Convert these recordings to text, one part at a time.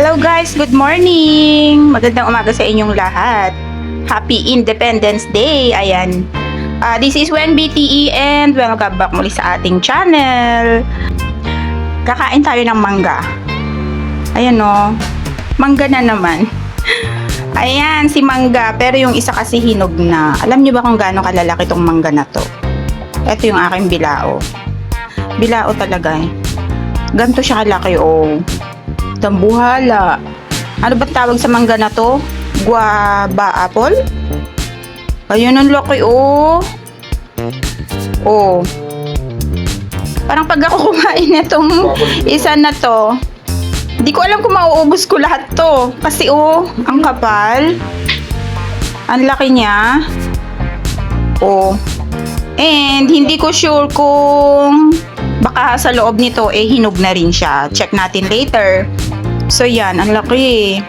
Hello guys, good morning! Magandang umaga sa inyong lahat. Happy Independence Day! Ayan. This is Wen BTE and welcome back muli sa ating channel. Kakain tayo ng mangga. Ayan o. Mangga na naman. Ayan, si mangga. Pero yung isa kasi hinog na. Alam niyo ba kung gaano kalalaki tong mangga na to? Ito yung aking bilao. Bilao talaga eh. Ganto siya kalaki oh. Tambuhala. Ano ba tawag sa mangga na to? Guava apple? Ayun ang laki oh. Oh. Parang pag ako kumain nitong isa na to, hindi ko alam kung mauubos ko lahat to. Kasi oh, ang kapal. Ang laki niya. Oh. And hindi ko sure kung baka sa loob nito eh hinog na rin siya. Check natin later. So yan, ang laki.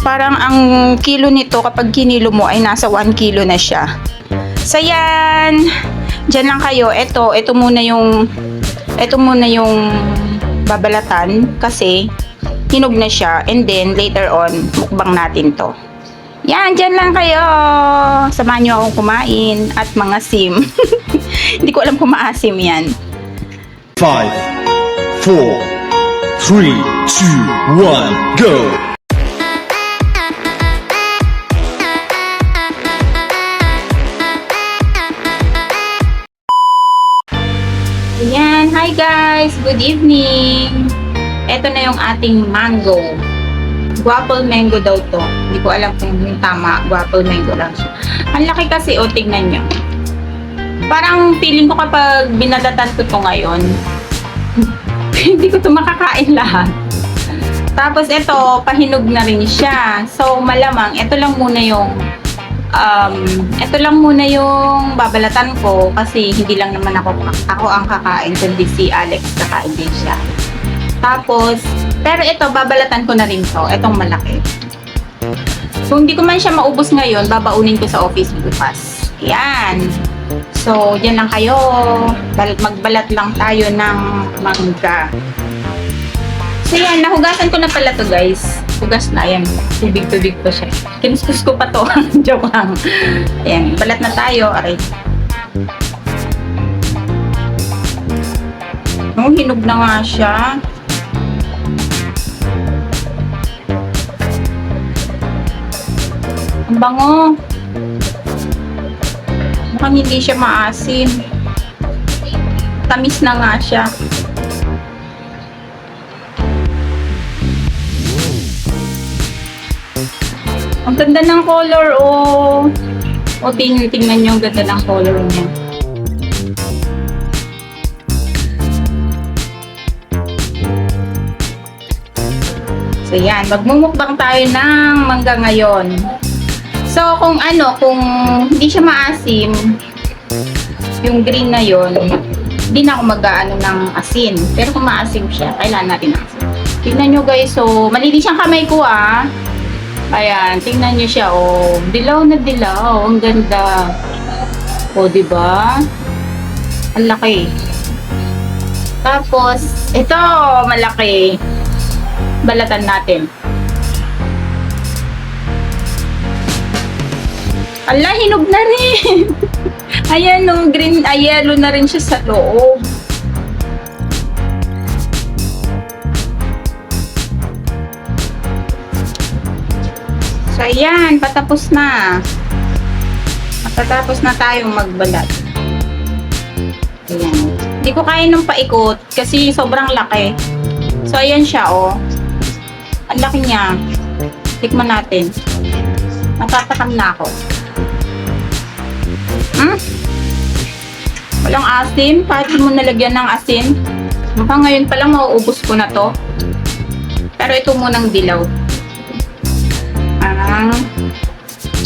Parang ang kilo nito kapag kinilo mo ay nasa 1 kilo na siya. So yan. Diyan lang kayo. Ito muna yung babalatan kasi hinog na siya. And then later on, mukbang natin to. Yan, dyan lang kayo. Samahan nyo akong kumain at mga sim. Hindi ko alam kung maasim yan. 5, 4, 3, 2, 1, go! Ayan, hi guys! Good evening! Ito na yung ating mango. Guapol mango daw to. Hindi ko alam kung yung tama. Guapol mango lang siya. Ang laki kasi, o tingnan nyo. Parang feeling ko kapag binalatan ko to ngayon, hindi ko to makakain lahat. Tapos ito, pahinog na rin siya. So malamang, ito lang muna yung babalatan ko kasi hindi lang naman ako ang kakain, kundi si Alex kakain din siya. Tapos, pero ito, babalatan ko na rin to. Itong malaki. Kung hindi ko man siya maubos ngayon, babaunin ko sa office bukas. Yan. So, dyan lang kayo. Magbalat lang tayo ng mangga. So, yan. Nahugasan ko na pala to guys. Hugas na. Yan. Tubig-tubig ko siya. Kinuskus ko pa to. Joke lang. Ayan. Balat na tayo. Aray. Oh, hinog na nga siya. Ang bango. Mukhang hindi siya maasim. Tamis na nga siya. Ang ganda ng color, oh. O, tingnan nyo, ang ganda ng color niya. So, yan. Magmumukbang tayo ng mangga ngayon. So, kung hindi siya maasim, yung green na yon, hindi na ako mag-aano ng asin. Pero kung maasim siya, kailangan natin ng asin. Tingnan nyo guys, so, malinis ang kamay ko ah. Ayan, tingnan nyo siya, oh. Dilaw na dilaw, ang ganda. O, diba? Ang laki. Tapos, ito, malaki. Balatan natin. Ala, hinog na rin. Ayan, no, green, yellow na rin siya sa loob. So, ayan, patapos na. Matatapos na tayong magbalat. Ayan. Hindi ko kaya nung paikot kasi sobrang laki. So, ayan siya, oh. Ang laki niya. Tikman natin. Natatakam na ako. Walang asin. Kahit mo nalagyan ng asin. Mukhang ngayon pa lang mauubos ko na to. Pero ito munang dilaw.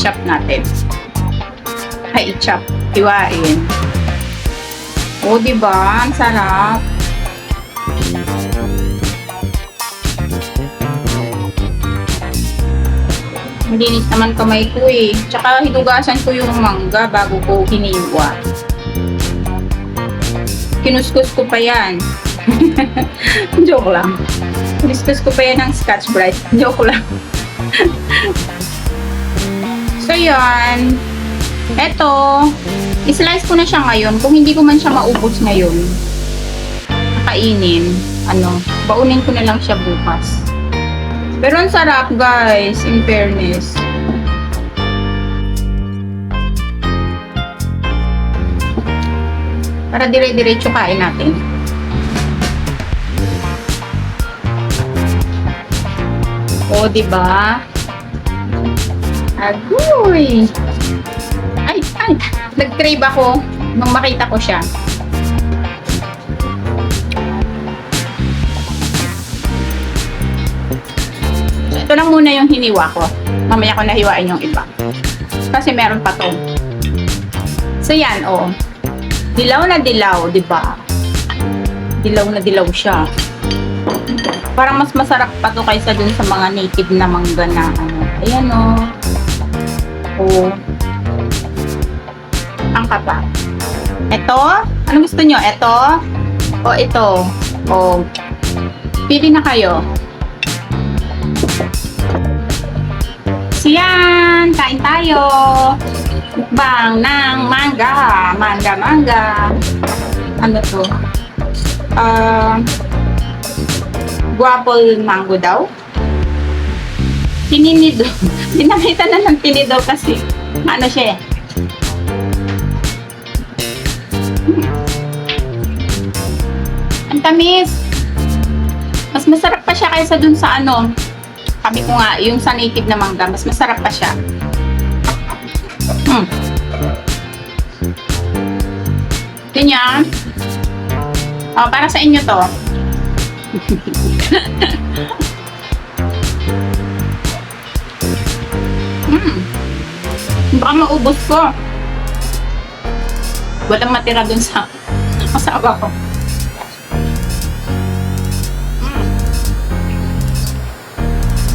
Chop natin. Ay, i-chop. Iwain. O, diba? Ang sarap. Malinis naman kamay ko eh. Tsaka hinugasan ko yung mangga bago ko hiniwa. Kinuskus ko pa yan. Joke lang. Ginistos ko pa yan ng Scotch Brite. Joke lang. So, yun. Eto, islice ko na siya ngayon. Kung hindi ko man siya maubos ngayon, kainin, baunin ko na lang siya bukas. Pero ang sarap, guys, in fairness. Para dire-diretso kain natin. O, diba? Agoy! Ay! Nag-crave ako nung makita ko siya. So, ito lang muna yung hiniwa ko. Mamaya ko nahiwain yung iba. Kasi meron pa to. So, yan, o. Dilaw na dilaw, diba? Dilaw na dilaw siya. Parang mas masarap pa to kaysa dun sa mga native na mangga na ayan o. O. Ang kapa. Ito? Ano gusto nyo? Ito? O ito? O. Pili na kayo. Siyan! Kain tayo! Mukbang ng mangga. Mangga. Ano to? Guapol mango daw. Tininido. Dinamita na ng tinido kasi ano siya eh. Ang tamis. Mas masarap pa siya kaysa dun sa sabi ko nga, yung sa native na mangga, mas masarap pa siya. Ganyan. Para sa inyo to. Baka maubos ko. Walang matira dun sa asawa ko.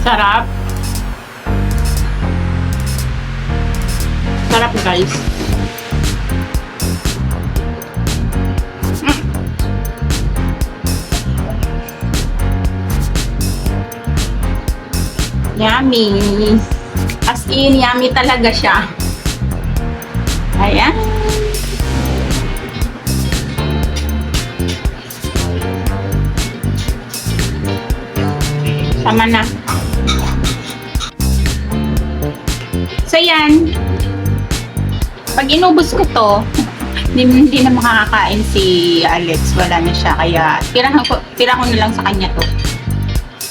Sarap. Sarap, guys. Yummy. As in, yummy talaga siya. Ayan. Sama na. So, yan. Pag inubos ko to, hindi na makakakain si Alex. Wala na siya. Kaya, tira ko na lang sa kanya to.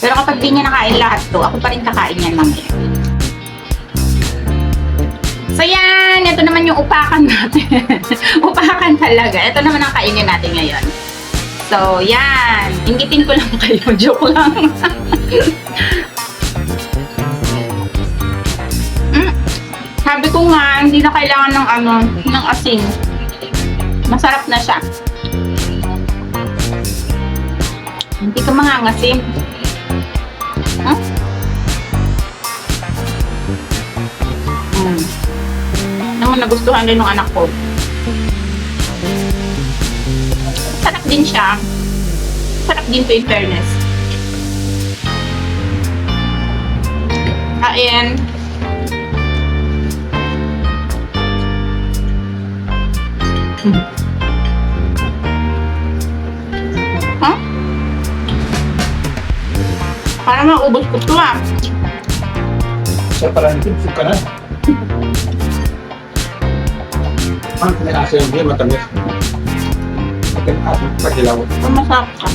Pero kapag di niya nakain lahat to, ako pa rin kakain yan mamaya. So yan, ito naman yung upakan natin. Upakan talaga. Ito naman ang kainin natin ngayon. So yan, inggitin ko lang kayo. Joke lang. Sabi ko nga, hindi na kailangan ng asin. Masarap na siya. Hindi ka mangangasim. Naman nagustuhan din ng anak ko. Sarap din siya. Sarap din to in fairness. Kain. Para maubos ko ito Siya pala nitipsip ka na. Nasa yung game, matamis. Ating ating pagilaw. Masarap ka.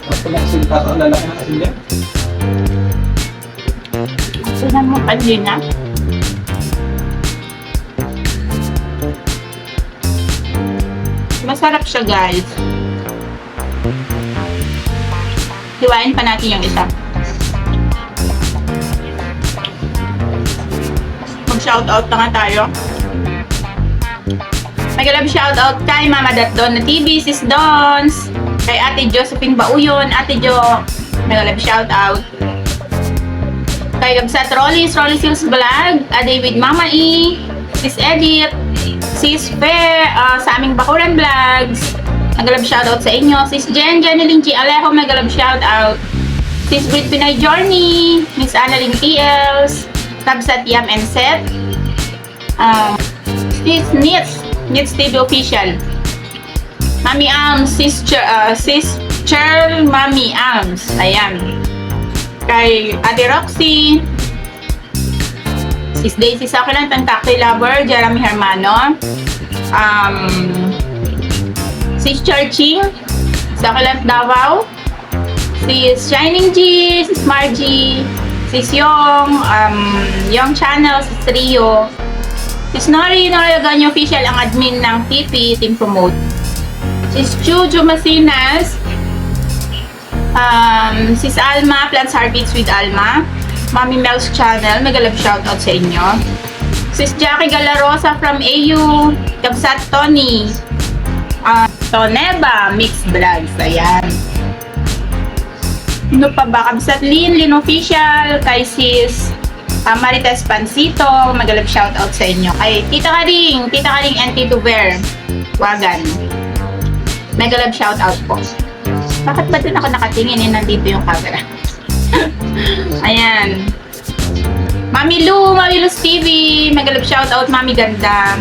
Mas pag-asin ka sa lalaki ng asin yan. Tignan mo kanina. Masarap siya, guys. Hiwain pa natin yung isa. Mag-shoutout na nga tayo. Nag-love shoutout kay Mama Donna TV, Sis Dons, kay Ate Josephine Bauyon, Ate Jo, nag-love shoutout. Kay Gabsat Rollis Hills Vlog, A Day with Mama E, Sis Edith, Sis Fair, sa aming Bakuran Vlogs, Magalab shoutout sa inyo. Sis Jeneline G. Alejo, magalab shoutout. Sis Brit Pinay Journey, Miss Annalyn TLs, Tabsat Yam and Set, Sis Nits TV Official, Mami Arms, Sis Cheryl Mami Arms, ayan. Kay Ate Roxy, Sis Daisy Sakilan, Tantakti Lover, Jeremy Hermano, Sis Charching, Sakilan Davao, Sis Shining G, Sis Margie, Sis Yong, Yong Channel, Sis Rio, Sis Nori Ganyo Official, ang admin ng TP, Team Promote. Sis Chujo Masinas, Sis Alma, Plants Heartbeats with Alma, Mami Mel's Channel, magalab shoutout sa inyo. Sis Jackie Galarosa from AU, Kabsat Tony, Toneba, Mixed Vlogs, ayan. Ano pa ba? Kabsat Lin Official, kay Sis Marites Pansito, magalab shoutout sa inyo. Kay Tita Karing and Tito Ver, Wagan, magalab shoutout po. Bakit ba dun ako nakatingin? Nandito yung camera. Ayan. Mami Lu's TV, magalab shoutout, Mami Ganda.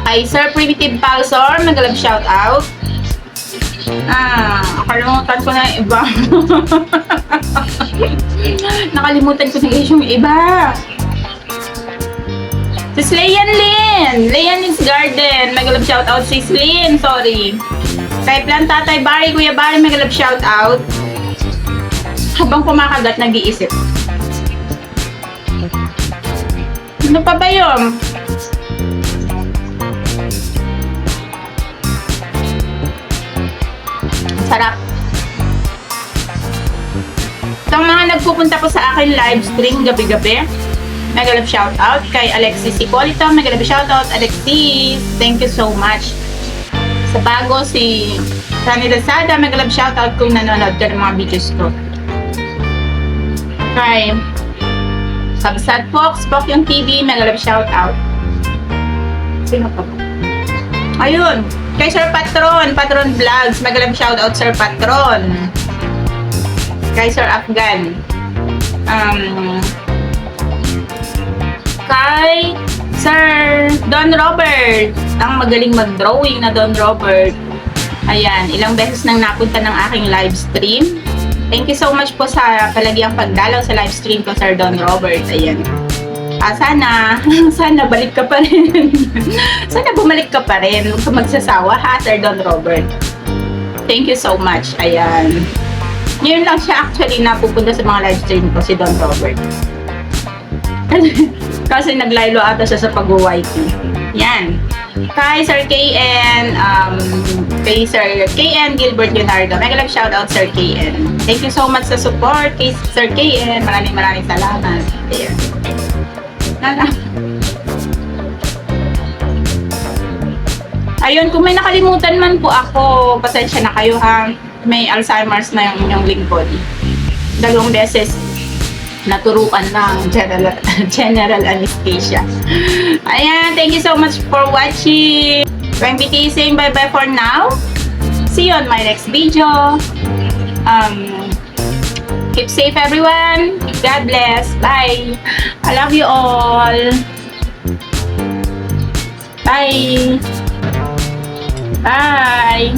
Kay Sir Primitive Palsor, magalab shoutout. Nakalimutan ko na yung iba. Nakalimutan ko na yung iba. Sis Leyan's Garden, magalab shoutout. Sis Lynn, sorry. Kay Plantatay Bari, Kuya Bari, magalab shoutout. Habang kumakagat, nag-iisip. Ano pa ba yun? Sarap. Sa mga nagpupunta po sa akin live stream gabi-gabi, magalab shoutout. Kay Alexis Hipolito, magalab shoutout. Alexis, thank you so much. Sa bago, si Sunny Lazada, magalab shoutout kung nanonood ka ng mga videos ko. Kay Kabsat Fox, yung TV, magalab shoutout. Sino pa ba? Ayun. Kay Sir Patron Vlogs, magalab shoutout Sir Patron. Kay Sir Afgan. Kay Sir Don Robert, ang magaling mag-drawing na Don Robert. Ayan, ilang beses nang napunta ng aking live stream. Thank you so much po sa palagiang pagdalaw sa live stream ko, Sir Don Robert. Ayan. Sana balik ka pa rin. Sana bumalik ka pa rin. Huwag ka magsasawa ha, Sir Don Robert. Thank you so much. Ayan. Ngayon lang siya actually napupunta sa mga live stream ko, si Don Robert. Kasi naglaylo ata siya sa pag-YT. Yan. Kay Sir KN, kay Sir KN Gilbert Leonardo. Mega love shoutout, Sir KN. Thank you so much sa support kay Sir KN. Maraming salamat. Ayan. Ayun, kung may nakalimutan man po ako, pasensya na kayo ha. May Alzheimer's na yung inyong lingkod. 2 beses naturuan ng general anesthesia. Ayan, thank you so much for watching. MBT saying bye-bye for now. See you on my next video. Keep safe everyone. God bless. Bye. I love you all. Bye. Bye.